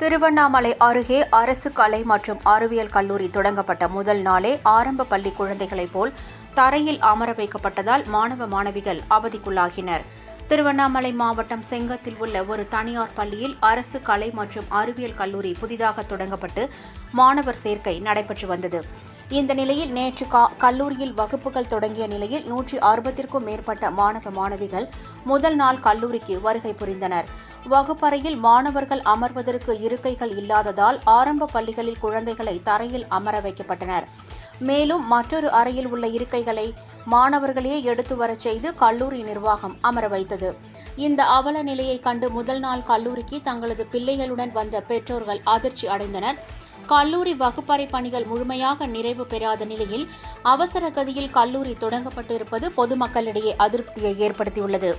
திருவண்ணாமலை அருகே அரசு கலை மற்றும் அறிவியல் கல்லூரி தொடங்கப்பட்ட முதல் நாளே ஆரம்ப பள்ளி குழந்தைகளைப் போல் தரையில் அமர வைக்கப்பட்டதால் மாணவ மாணவிகள் அவதிக்குள்ளாகினர். திருவண்ணாமலை மாவட்டம் செங்கத்தில் உள்ள ஒரு தனியார் பள்ளியில் அரசு கலை மற்றும் அறிவியல் கல்லூரி புதிதாக தொடங்கப்பட்டு மாணவர் சேர்க்கை நடைபெற்று வந்தது. இந்த நிலையில் நேற்று கல்லூரியில் வகுப்புகள் தொடங்கிய நிலையில் 160க்கும் மேற்பட்ட மாணவ மாணவிகள் முதல் நாள் கல்லூரிக்கு வருகை புரிந்தனர். வகுப்பறையில் மாணவர்கள் அமர்வதற்கு இருக்கைகள் இல்லாததால் ஆரம்ப பள்ளிகளில் குழந்தைகளை தரையில் அமர வைக்கப்பட்டனர். மேலும் மற்றொரு அறையில் உள்ள இருக்கைகளை மாணவர்களே எடுத்து வரச் செய்து கல்லூரி நிர்வாகம் அமர வைத்தது. இந்த அவல நிலையை கண்டு முதல் நாள் கல்லூரிக்கு தங்களது பிள்ளைகளுடன் வந்த பெற்றோர்கள் அதிர்ச்சி அடைந்தனர். கல்லூரி வகுப்பறை பணிகள் முழுமையாக நிறைவு பெறாத நிலையில் அவசர கதியில் கல்லூரி தொடங்கப்பட்டிருப்பது பொதுமக்களிடையே அதிருப்தியை ஏற்படுத்தியுள்ளது.